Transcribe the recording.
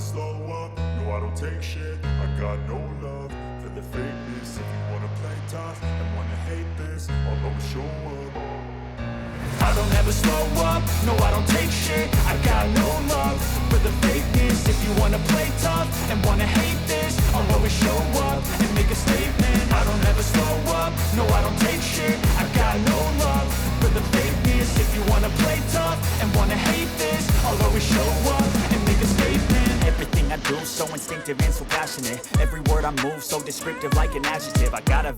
slow up, no I don't take shit. I got no love for the fakeness. If you wanna play tough and wanna hate this, I'll always show up. I don't ever slow up, no I don't take shit. I got no love for the fakeness. If you wanna play tough and wanna hate this, I'll always show up and make a statement. I don't ever slow up, no I don't take shit. I got no love for the fakeness. If you wanna play tough and wanna hate this, I'll always show up and make a statement. Everything I do so instinctive and so passionate. Every word I move so descriptive like an adjective. I got a